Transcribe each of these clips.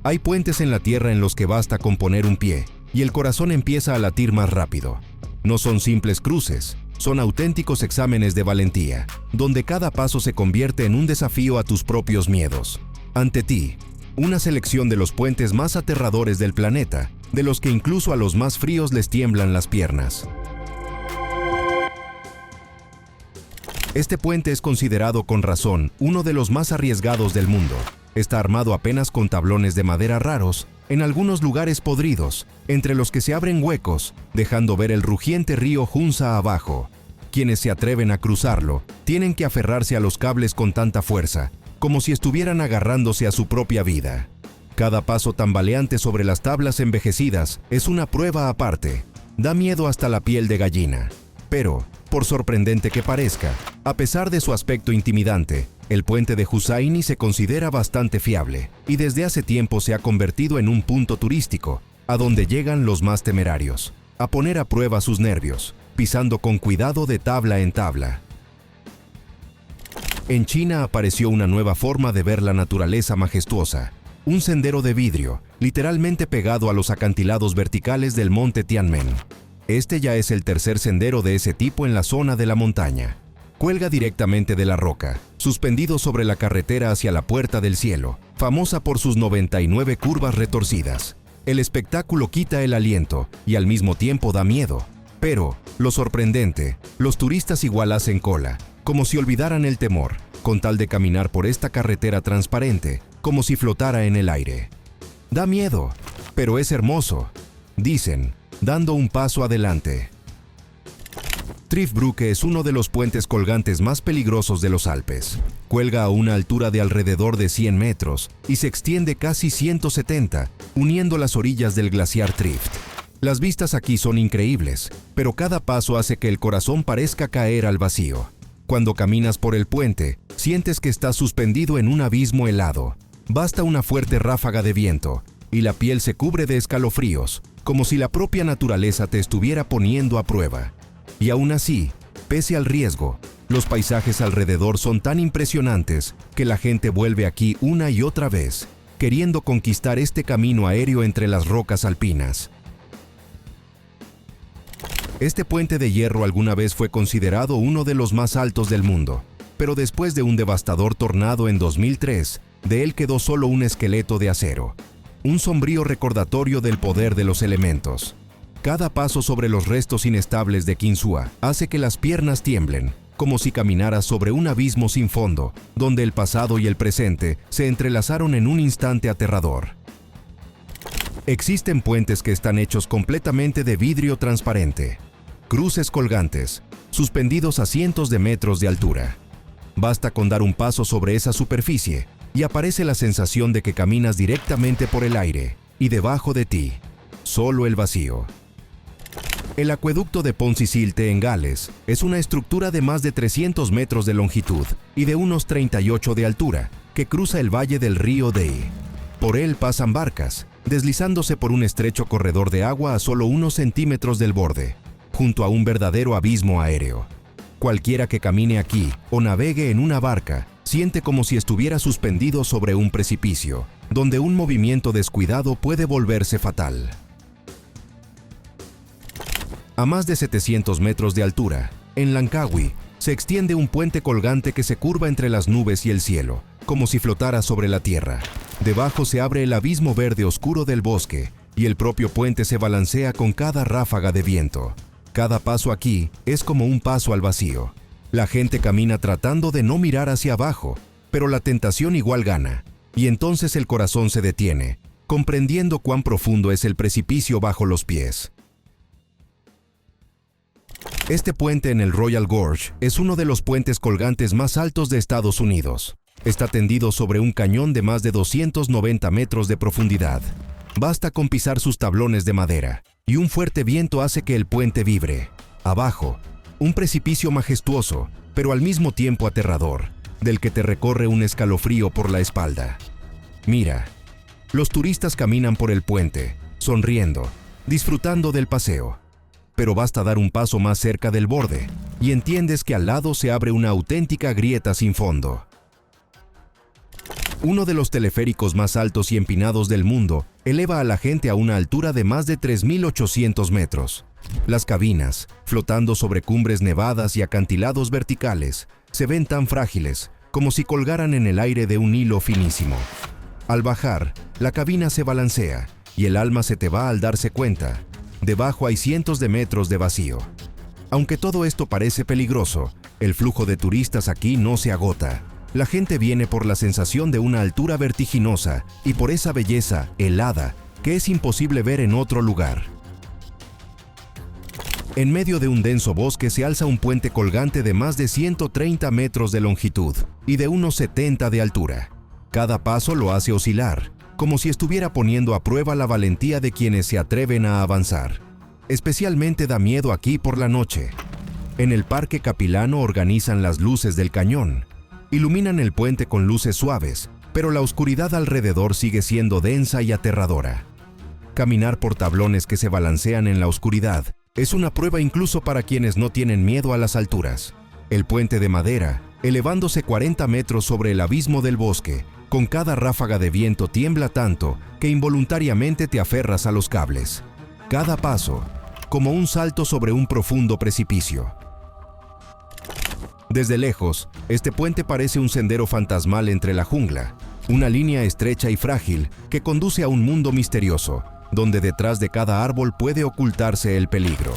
Hay puentes en la tierra en los que basta con poner un pie y el corazón empieza a latir más rápido. No son simples cruces, son auténticos exámenes de valentía, donde cada paso se convierte en un desafío a tus propios miedos. Ante ti, una selección de los puentes más aterradores del planeta, de los que incluso a los más fríos les tiemblan las piernas. Este puente es considerado con razón uno de los más arriesgados del mundo. Está armado apenas con tablones de madera raros, en algunos lugares podridos, entre los que se abren huecos, dejando ver el rugiente río Hunza abajo. Quienes se atreven a cruzarlo tienen que aferrarse a los cables con tanta fuerza, como si estuvieran agarrándose a su propia vida. Cada paso tambaleante sobre las tablas envejecidas es una prueba aparte. Da miedo hasta la piel de gallina. Pero, por sorprendente que parezca, a pesar de su aspecto intimidante, el puente de Hussaini se considera bastante fiable y desde hace tiempo se ha convertido en un punto turístico, a donde llegan los más temerarios, a poner a prueba sus nervios, pisando con cuidado de tabla en tabla. En China apareció una nueva forma de ver la naturaleza majestuosa, un sendero de vidrio, literalmente pegado a los acantilados verticales del monte Tianmen. Este ya es el tercer sendero de ese tipo en la zona de la montaña. Cuelga directamente de la roca, suspendido sobre la carretera hacia la Puerta del Cielo, famosa por sus 99 curvas retorcidas. El espectáculo quita el aliento y al mismo tiempo da miedo. Pero, lo sorprendente, los turistas igual hacen cola, como si olvidaran el temor, con tal de caminar por esta carretera transparente, como si flotara en el aire. Da miedo, pero es hermoso, dicen, dando un paso adelante. Triftbrücke es uno de los puentes colgantes más peligrosos de los Alpes. Cuelga a una altura de alrededor de 100 metros y se extiende casi 170, uniendo las orillas del glaciar Trift. Las vistas aquí son increíbles, pero cada paso hace que el corazón parezca caer al vacío. Cuando caminas por el puente, sientes que estás suspendido en un abismo helado. Basta una fuerte ráfaga de viento, y la piel se cubre de escalofríos, como si la propia naturaleza te estuviera poniendo a prueba. Y aún así, pese al riesgo, los paisajes alrededor son tan impresionantes que la gente vuelve aquí una y otra vez, queriendo conquistar este camino aéreo entre las rocas alpinas. Este puente de hierro alguna vez fue considerado uno de los más altos del mundo, pero después de un devastador tornado en 2003, de él quedó solo un esqueleto de acero, un sombrío recordatorio del poder de los elementos. Cada paso sobre los restos inestables de Qinsua hace que las piernas tiemblen, como si caminaras sobre un abismo sin fondo, donde el pasado y el presente se entrelazaron en un instante aterrador. Existen puentes que están hechos completamente de vidrio transparente, cruces colgantes, suspendidos a cientos de metros de altura. Basta con dar un paso sobre esa superficie y aparece la sensación de que caminas directamente por el aire y debajo de ti, solo el vacío. El acueducto de Pont-Sicilte en Gales es una estructura de más de 300 metros de longitud y de unos 38 de altura que cruza el valle del río Dee. Por él pasan barcas, deslizándose por un estrecho corredor de agua a solo unos centímetros del borde, junto a un verdadero abismo aéreo. Cualquiera que camine aquí o navegue en una barca siente como si estuviera suspendido sobre un precipicio, donde un movimiento descuidado puede volverse fatal. A más de 700 metros de altura, en Langkawi, se extiende un puente colgante que se curva entre las nubes y el cielo, como si flotara sobre la tierra. Debajo se abre el abismo verde oscuro del bosque, y el propio puente se balancea con cada ráfaga de viento. Cada paso aquí es como un paso al vacío. La gente camina tratando de no mirar hacia abajo, pero la tentación igual gana, y entonces el corazón se detiene, comprendiendo cuán profundo es el precipicio bajo los pies. Este puente en el Royal Gorge es uno de los puentes colgantes más altos de Estados Unidos. Está tendido sobre un cañón de más de 290 metros de profundidad. Basta con pisar sus tablones de madera, y un fuerte viento hace que el puente vibre. Abajo, un precipicio majestuoso, pero al mismo tiempo aterrador, del que te recorre un escalofrío por la espalda. Mira, los turistas caminan por el puente, sonriendo, disfrutando del paseo. Pero basta dar un paso más cerca del borde, y entiendes que al lado se abre una auténtica grieta sin fondo. Uno de los teleféricos más altos y empinados del mundo eleva a la gente a una altura de más de 3.800 metros. Las cabinas, flotando sobre cumbres nevadas y acantilados verticales, se ven tan frágiles como si colgaran en el aire de un hilo finísimo. Al bajar, la cabina se balancea y el alma se te va al darse cuenta. Debajo hay cientos de metros de vacío. Aunque todo esto parece peligroso, el flujo de turistas aquí no se agota. La gente viene por la sensación de una altura vertiginosa y por esa belleza helada que es imposible ver en otro lugar. En medio de un denso bosque se alza un puente colgante de más de 130 metros de longitud y de unos 70 de altura. Cada paso lo hace oscilar, como si estuviera poniendo a prueba la valentía de quienes se atreven a avanzar. Especialmente da miedo aquí por la noche. En el Parque Capilano organizan las luces del cañón. Iluminan el puente con luces suaves, pero la oscuridad alrededor sigue siendo densa y aterradora. Caminar por tablones que se balancean en la oscuridad es una prueba incluso para quienes no tienen miedo a las alturas. El puente de madera, elevándose 40 metros sobre el abismo del bosque, con cada ráfaga de viento tiembla tanto que involuntariamente te aferras a los cables. Cada paso, como un salto sobre un profundo precipicio. Desde lejos, este puente parece un sendero fantasmal entre la jungla, una línea estrecha y frágil que conduce a un mundo misterioso, donde detrás de cada árbol puede ocultarse el peligro.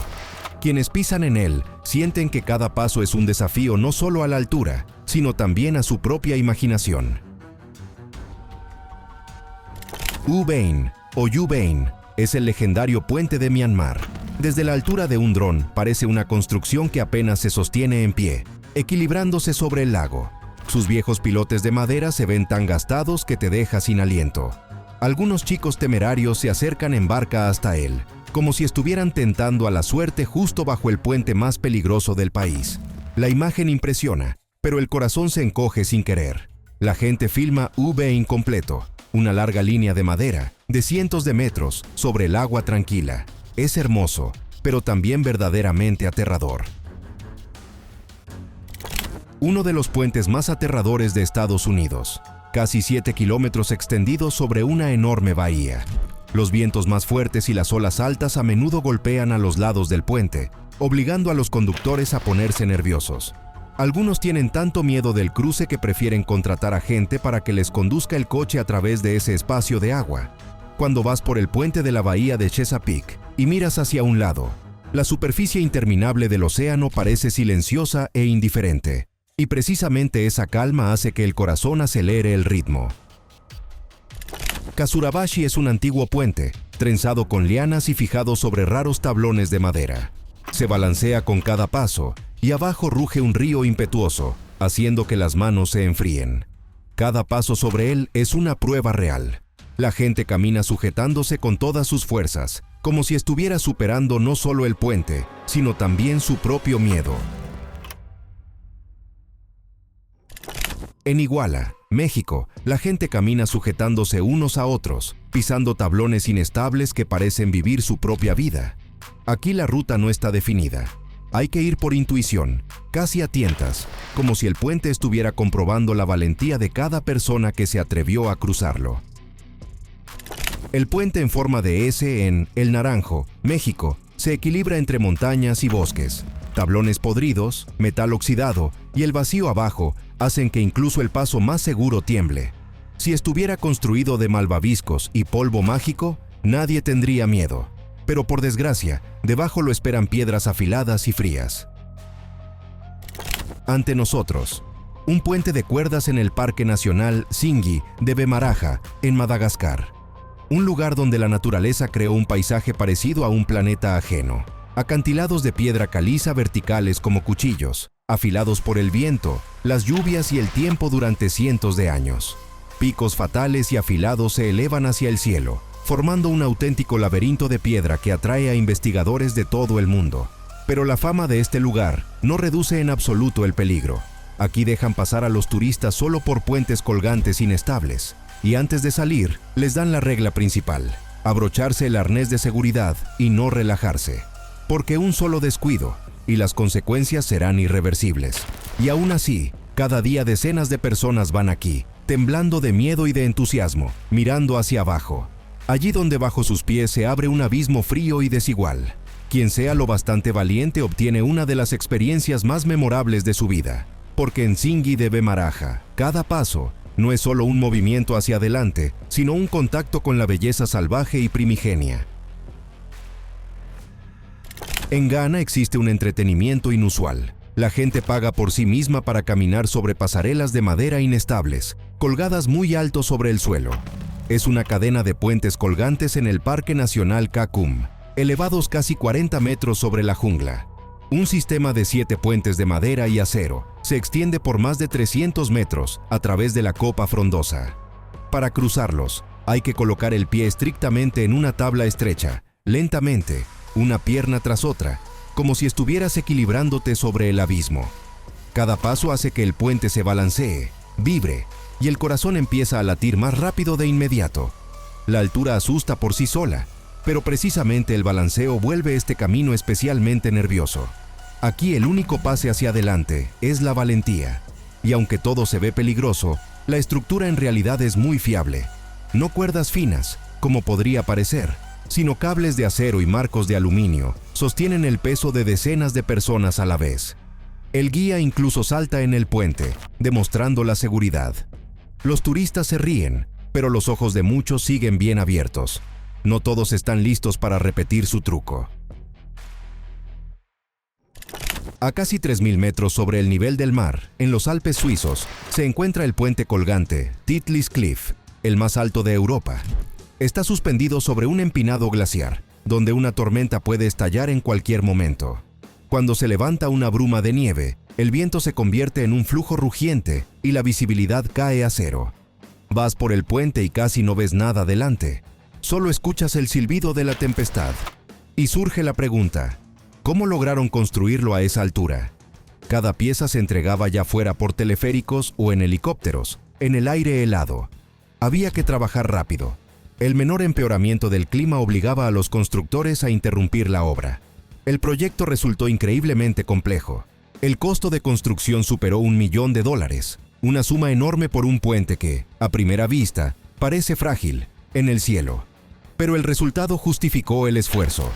Quienes pisan en él sienten que cada paso es un desafío no solo a la altura, sino también a su propia imaginación. U-Bain, o U-Bain, es el legendario puente de Myanmar. Desde la altura de un dron parece una construcción que apenas se sostiene en pie, equilibrándose sobre el lago. Sus viejos pilotes de madera se ven tan gastados que te deja sin aliento. Algunos chicos temerarios se acercan en barca hasta él, como si estuvieran tentando a la suerte justo bajo el puente más peligroso del país. La imagen impresiona, pero el corazón se encoge sin querer. La gente filma U-Bain completo, una larga línea de madera, de cientos de metros, sobre el agua tranquila. Es hermoso, pero también verdaderamente aterrador. Uno de los puentes más aterradores de Estados Unidos. Casi 7 kilómetros extendidos sobre una enorme bahía. Los vientos más fuertes y las olas altas a menudo golpean a los lados del puente, obligando a los conductores a ponerse nerviosos. Algunos tienen tanto miedo del cruce que prefieren contratar a gente para que les conduzca el coche a través de ese espacio de agua. Cuando vas por el puente de la bahía de Chesapeake y miras hacia un lado, la superficie interminable del océano parece silenciosa e indiferente. Y precisamente esa calma hace que el corazón acelere el ritmo. Kasurabashi es un antiguo puente, trenzado con lianas y fijado sobre raros tablones de madera. Se balancea con cada paso, y abajo ruge un río impetuoso, haciendo que las manos se enfríen. Cada paso sobre él es una prueba real. La gente camina sujetándose con todas sus fuerzas, como si estuviera superando no solo el puente, sino también su propio miedo. En Iguala, México, la gente camina sujetándose unos a otros, pisando tablones inestables que parecen vivir su propia vida. Aquí la ruta no está definida. Hay que ir por intuición, casi a tientas, como si el puente estuviera comprobando la valentía de cada persona que se atrevió a cruzarlo. El puente en forma de S en El Naranjo, México, se equilibra entre montañas y bosques. Tablones podridos, metal oxidado y el vacío abajo hacen que incluso el paso más seguro tiemble. Si estuviera construido de malvaviscos y polvo mágico, nadie tendría miedo. Pero por desgracia, debajo lo esperan piedras afiladas y frías. Ante nosotros, un puente de cuerdas en el Parque Nacional Singhi de Bemaraja, en Madagascar. Un lugar donde la naturaleza creó un paisaje parecido a un planeta ajeno. Acantilados de piedra caliza verticales como cuchillos, afilados por el viento, las lluvias y el tiempo durante cientos de años. Picos fatales y afilados se elevan hacia el cielo, formando un auténtico laberinto de piedra que atrae a investigadores de todo el mundo. Pero la fama de este lugar no reduce en absoluto el peligro. Aquí dejan pasar a los turistas solo por puentes colgantes inestables, y antes de salir, les dan la regla principal: abrocharse el arnés de seguridad y no relajarse. Porque un solo descuido y las consecuencias serán irreversibles. Y aún así, cada día decenas de personas van aquí, temblando de miedo y de entusiasmo, mirando hacia abajo. Allí donde bajo sus pies se abre un abismo frío y desigual. Quien sea lo bastante valiente obtiene una de las experiencias más memorables de su vida. Porque en Tsingy de Bemaraha, cada paso no es solo un movimiento hacia adelante, sino un contacto con la belleza salvaje y primigenia. En Ghana existe un entretenimiento inusual. La gente paga por sí misma para caminar sobre pasarelas de madera inestables, colgadas muy alto sobre el suelo. Es una cadena de puentes colgantes en el Parque Nacional Kakum, elevados casi 40 metros sobre la jungla. Un sistema de 7 puentes de madera y acero se extiende por más de 300 metros a través de la copa frondosa. Para cruzarlos, hay que colocar el pie estrictamente en una tabla estrecha, lentamente, una pierna tras otra, como si estuvieras equilibrándote sobre el abismo. Cada paso hace que el puente se balancee, vibre, y el corazón empieza a latir más rápido de inmediato. La altura asusta por sí sola, pero precisamente el balanceo vuelve este camino especialmente nervioso. Aquí el único pase hacia adelante es la valentía, y aunque todo se ve peligroso, la estructura en realidad es muy fiable. No cuerdas finas, como podría parecer, sino cables de acero y marcos de aluminio sostienen el peso de decenas de personas a la vez. El guía incluso salta en el puente, demostrando la seguridad. Los turistas se ríen, pero los ojos de muchos siguen bien abiertos. No todos están listos para repetir su truco. A casi 3.000 metros sobre el nivel del mar, en los Alpes suizos, se encuentra el puente colgante Titlis Cliff, el más alto de Europa. Está suspendido sobre un empinado glaciar, donde una tormenta puede estallar en cualquier momento. Cuando se levanta una bruma de nieve, el viento se convierte en un flujo rugiente y la visibilidad cae a cero. Vas por el puente y casi no ves nada delante. Solo escuchas el silbido de la tempestad. Y surge la pregunta, ¿cómo lograron construirlo a esa altura? Cada pieza se entregaba ya fuera por teleféricos o en helicópteros, en el aire helado. Había que trabajar rápido. El menor empeoramiento del clima obligaba a los constructores a interrumpir la obra. El proyecto resultó increíblemente complejo. El costo de construcción superó $1 millón, una suma enorme por un puente que, a primera vista, parece frágil, en el cielo. Pero el resultado justificó el esfuerzo.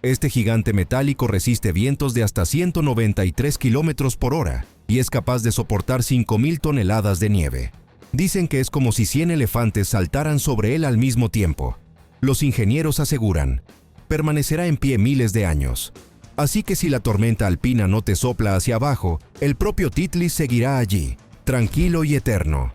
Este gigante metálico resiste vientos de hasta 193 kilómetros por hora y es capaz de soportar 5.000 toneladas de nieve. Dicen que es como si 100 elefantes saltaran sobre él al mismo tiempo. Los ingenieros aseguran, permanecerá en pie miles de años. Así que si la tormenta alpina no te sopla hacia abajo, el propio Titlis seguirá allí, tranquilo y eterno.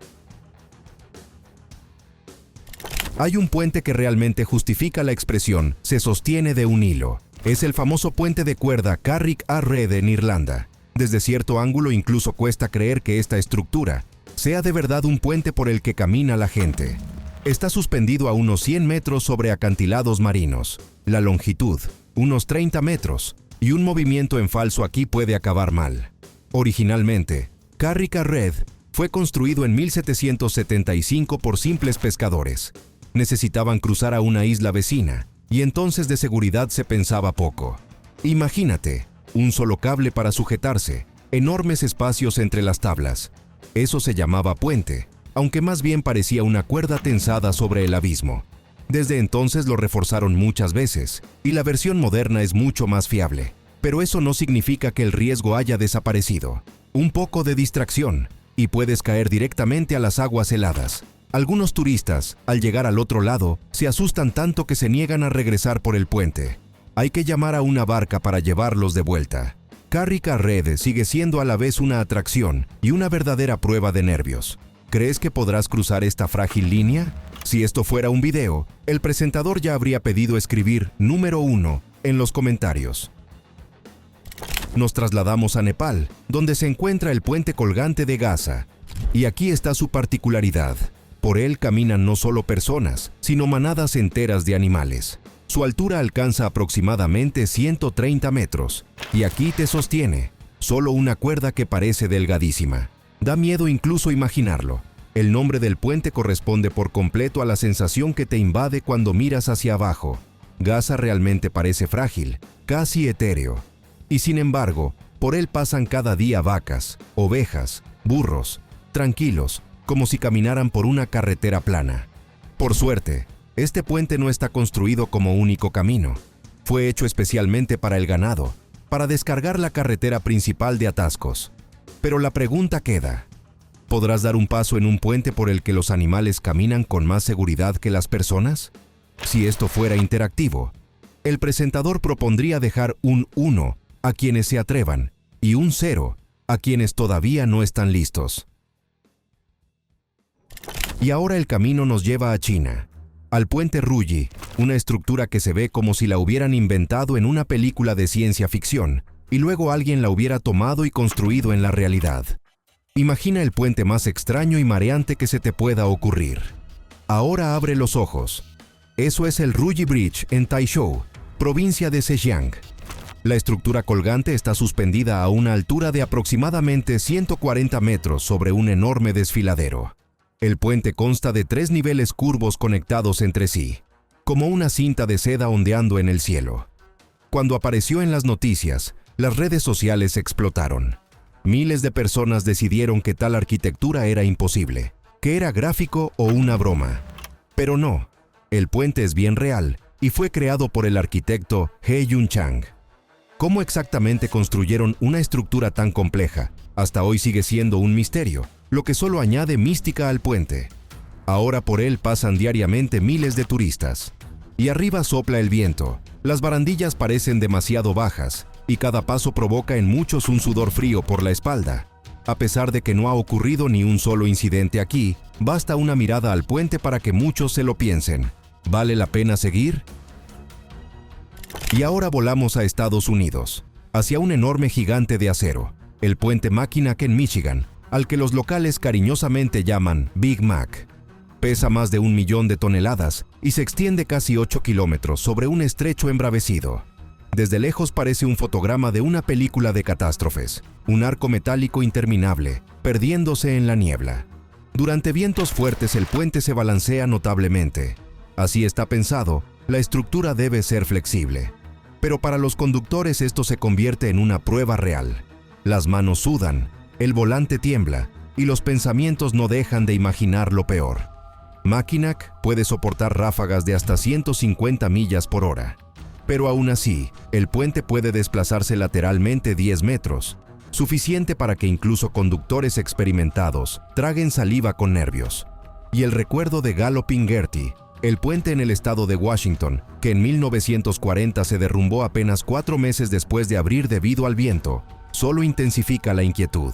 Hay un puente que realmente justifica la expresión «se sostiene de un hilo». Es el famoso puente de cuerda Carrick a Red en Irlanda. Desde cierto ángulo incluso cuesta creer que esta estructura sea de verdad un puente por el que camina la gente. Está suspendido a unos 100 metros sobre acantilados marinos. La longitud, unos 30 metros, y un movimiento en falso aquí puede acabar mal. Originalmente, Carrick a Red fue construido en 1775 por simples pescadores. Necesitaban cruzar a una isla vecina, y entonces de seguridad se pensaba poco. Imagínate, un solo cable para sujetarse, enormes espacios entre las tablas. Eso se llamaba puente, aunque más bien parecía una cuerda tensada sobre el abismo. Desde entonces lo reforzaron muchas veces, y la versión moderna es mucho más fiable. Pero eso no significa que el riesgo haya desaparecido. Un poco de distracción, y puedes caer directamente a las aguas heladas. Algunos turistas, al llegar al otro lado, se asustan tanto que se niegan a regresar por el puente. Hay que llamar a una barca para llevarlos de vuelta. Carrick a Red sigue siendo a la vez una atracción y una verdadera prueba de nervios. ¿Crees que podrás cruzar esta frágil línea? Si esto fuera un video, el presentador ya habría pedido escribir número 1 en los comentarios. Nos trasladamos a Nepal, donde se encuentra el puente colgante de Gaza. Y aquí está su particularidad. Por él caminan no solo personas, sino manadas enteras de animales. Su altura alcanza aproximadamente 130 metros, y aquí te sostiene, solo una cuerda que parece delgadísima. Da miedo incluso imaginarlo. El nombre del puente corresponde por completo a la sensación que te invade cuando miras hacia abajo. Gaza realmente parece frágil, casi etéreo. Y sin embargo, por él pasan cada día vacas, ovejas, burros, tranquilos, como si caminaran por una carretera plana. Por suerte, este puente no está construido como único camino. Fue hecho especialmente para el ganado, para descargar la carretera principal de atascos. Pero la pregunta queda: ¿podrás dar un paso en un puente por el que los animales caminan con más seguridad que las personas? Si esto fuera interactivo, el presentador propondría dejar un 1 a quienes se atrevan y un 0 a quienes todavía no están listos. Y ahora el camino nos lleva a China, al puente Ruyi, una estructura que se ve como si la hubieran inventado en una película de ciencia ficción y luego alguien la hubiera tomado y construido en la realidad. Imagina el puente más extraño y mareante que se te pueda ocurrir. Ahora abre los ojos. Eso es el Ruyi Bridge en Taizhou, provincia de Zhejiang. La estructura colgante está suspendida a una altura de aproximadamente 140 metros sobre un enorme desfiladero. El puente consta de 3 niveles curvos conectados entre sí, como una cinta de seda ondeando en el cielo. Cuando apareció en las noticias, las redes sociales explotaron. Miles de personas decidieron que tal arquitectura era imposible, que era gráfico o una broma. Pero no, el puente es bien real y fue creado por el arquitecto He Yunchang. ¿Cómo exactamente construyeron una estructura tan compleja? Hasta hoy sigue siendo un misterio, lo que solo añade mística al puente. Ahora por él pasan diariamente miles de turistas. Y arriba sopla el viento, las barandillas parecen demasiado bajas, y cada paso provoca en muchos un sudor frío por la espalda. A pesar de que no ha ocurrido ni un solo incidente aquí, basta una mirada al puente para que muchos se lo piensen. ¿Vale la pena seguir? Y ahora volamos a Estados Unidos, hacia un enorme gigante de acero, el puente Mackinac en Michigan, al que los locales cariñosamente llaman Big Mac. Pesa más de 1 millón de toneladas y se extiende casi 8 kilómetros sobre un estrecho embravecido. Desde lejos parece un fotograma de una película de catástrofes, un arco metálico interminable, perdiéndose en la niebla. Durante vientos fuertes el puente se balancea notablemente. Así está pensado, la estructura debe ser flexible. Pero para los conductores esto se convierte en una prueba real. Las manos sudan, el volante tiembla y los pensamientos no dejan de imaginar lo peor. Mackinac puede soportar ráfagas de hasta 150 millas por hora. Pero aún así, el puente puede desplazarse lateralmente 10 metros, suficiente para que incluso conductores experimentados traguen saliva con nervios. Y el recuerdo de Galloping Gertie, el puente en el estado de Washington, que en 1940 se derrumbó apenas 4 meses después de abrir debido al viento, solo intensifica la inquietud.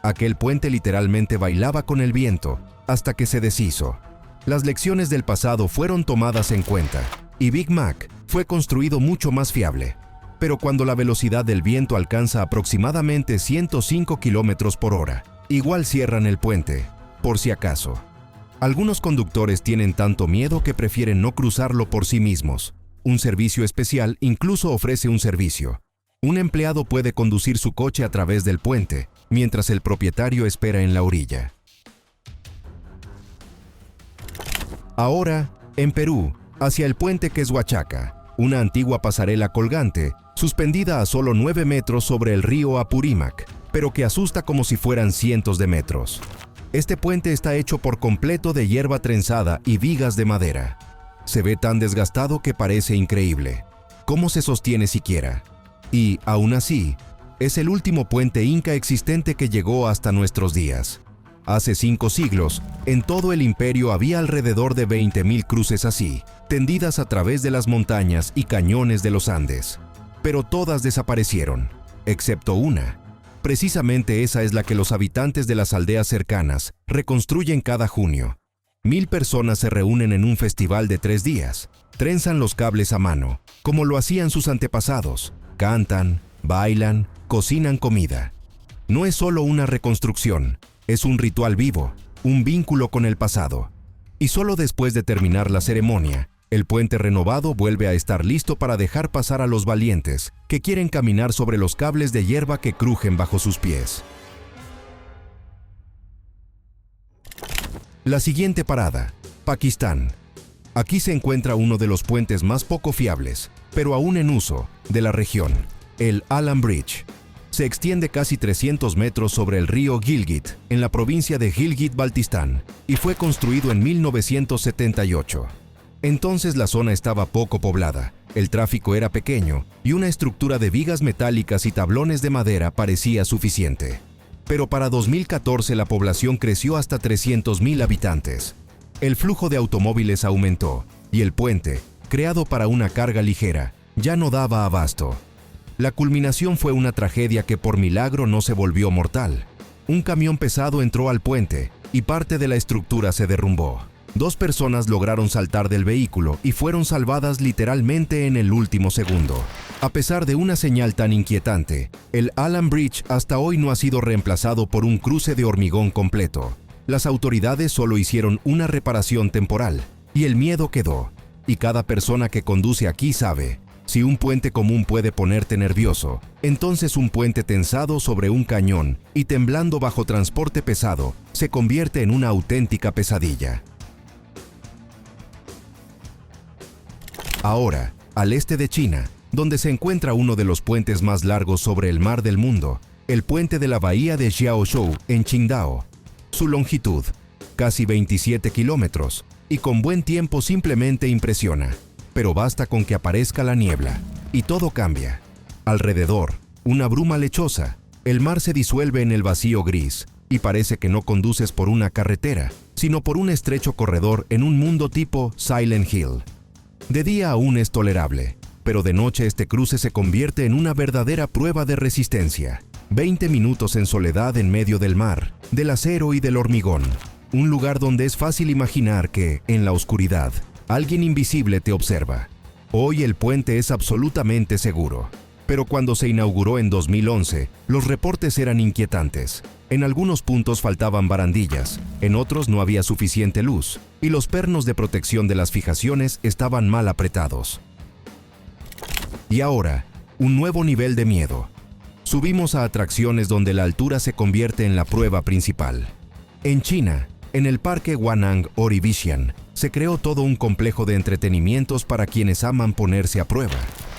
Aquel puente literalmente bailaba con el viento hasta que se deshizo. Las lecciones del pasado fueron tomadas en cuenta, y Big Mac fue construido mucho más fiable. Pero cuando la velocidad del viento alcanza aproximadamente 105 kilómetros por hora, igual cierran el puente, por si acaso. Algunos conductores tienen tanto miedo que prefieren no cruzarlo por sí mismos. Un servicio especial incluso ofrece un servicio. Un empleado puede conducir su coche a través del puente, mientras el propietario espera en la orilla. Ahora, en Perú, hacia el puente Quezhuachaca, una antigua pasarela colgante, suspendida a solo 9 metros sobre el río Apurímac, pero que asusta como si fueran cientos de metros. Este puente está hecho por completo de hierba trenzada y vigas de madera. Se ve tan desgastado que parece increíble. ¿Cómo se sostiene siquiera? Y, aún así, es el último puente inca existente que llegó hasta nuestros días. Hace 5 siglos, en todo el imperio había alrededor de 20.000 cruces así, tendidas a través de las montañas y cañones de los Andes. Pero todas desaparecieron, excepto una. Precisamente esa es la que los habitantes de las aldeas cercanas reconstruyen cada junio. 1000 personas se reúnen en un festival de 3 días, trenzan los cables a mano, como lo hacían sus antepasados, cantan, bailan, cocinan comida. No es solo una reconstrucción, es un ritual vivo, un vínculo con el pasado. Y solo después de terminar la ceremonia, el puente renovado vuelve a estar listo para dejar pasar a los valientes que quieren caminar sobre los cables de hierba que crujen bajo sus pies. La siguiente parada, Pakistán. Aquí se encuentra uno de los puentes más poco fiables, pero aún en uso, de la región, el Allan Bridge. Se extiende casi 300 metros sobre el río Gilgit, en la provincia de Gilgit-Baltistán, y fue construido en 1978. Entonces la zona estaba poco poblada, el tráfico era pequeño y una estructura de vigas metálicas y tablones de madera parecía suficiente. Pero para 2014 la población creció hasta 300.000 habitantes. El flujo de automóviles aumentó y el puente, creado para una carga ligera, ya no daba abasto. La culminación fue una tragedia que por milagro no se volvió mortal. Un camión pesado entró al puente y parte de la estructura se derrumbó. 2 personas lograron saltar del vehículo y fueron salvadas literalmente en el último segundo. A pesar de una señal tan inquietante, el Allan Bridge hasta hoy no ha sido reemplazado por un cruce de hormigón completo. Las autoridades solo hicieron una reparación temporal y el miedo quedó. Y cada persona que conduce aquí sabe: si un puente común puede ponerte nervioso, entonces un puente tensado sobre un cañón y temblando bajo transporte pesado se convierte en una auténtica pesadilla. Ahora, al este de China, donde se encuentra uno de los puentes más largos sobre el mar del mundo, el puente de la bahía de Jiaozhou en Qingdao. Su longitud, casi 27 kilómetros, y con buen tiempo simplemente impresiona. Pero basta con que aparezca la niebla, y todo cambia. Alrededor, una bruma lechosa, el mar se disuelve en el vacío gris, y parece que no conduces por una carretera, sino por un estrecho corredor en un mundo tipo Silent Hill. De día aún es tolerable, pero de noche este cruce se convierte en una verdadera prueba de resistencia. 20 minutos en soledad en medio del mar, del acero y del hormigón. Un lugar donde es fácil imaginar que, en la oscuridad, alguien invisible te observa. Hoy el puente es absolutamente seguro. Pero cuando se inauguró en 2011, los reportes eran inquietantes. En algunos puntos faltaban barandillas, en otros no había suficiente luz, y los pernos de protección de las fijaciones estaban mal apretados. Y ahora, un nuevo nivel de miedo. Subimos a atracciones donde la altura se convierte en la prueba principal. En China, en el parque Wanang Orivisian, se creó todo un complejo de entretenimientos para quienes aman ponerse a prueba.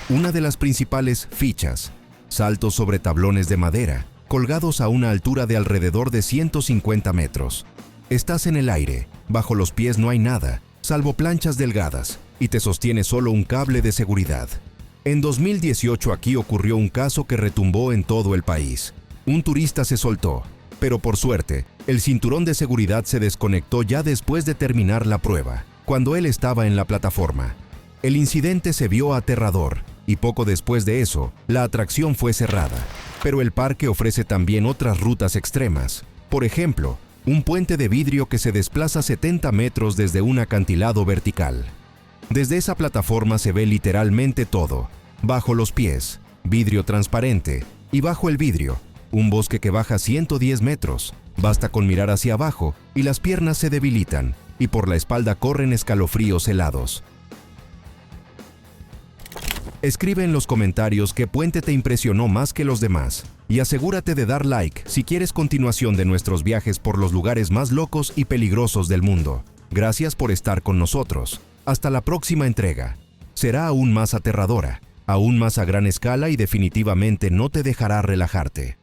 Una de las principales fichas: saltos sobre tablones de madera, colgados a una altura de alrededor de 150 metros. Estás en el aire, bajo los pies no hay nada, salvo planchas delgadas, y te sostiene solo un cable de seguridad. En 2018 aquí ocurrió un caso que retumbó en todo el país. Un turista se soltó, pero por suerte, el cinturón de seguridad se desconectó ya después de terminar la prueba, cuando él estaba en la plataforma. El incidente se vio aterrador, y poco después de eso, la atracción fue cerrada. Pero el parque ofrece también otras rutas extremas. Por ejemplo, un puente de vidrio que se desplaza 70 metros desde un acantilado vertical. Desde esa plataforma se ve literalmente todo. Bajo los pies, vidrio transparente, y bajo el vidrio, un bosque que baja 110 metros. Basta con mirar hacia abajo y las piernas se debilitan, y por la espalda corren escalofríos helados. Escribe en los comentarios qué puente te impresionó más que los demás, y asegúrate de dar like si quieres continuación de nuestros viajes por los lugares más locos y peligrosos del mundo. Gracias por estar con nosotros. Hasta la próxima entrega. Será aún más aterradora, aún más a gran escala y definitivamente no te dejará relajarte.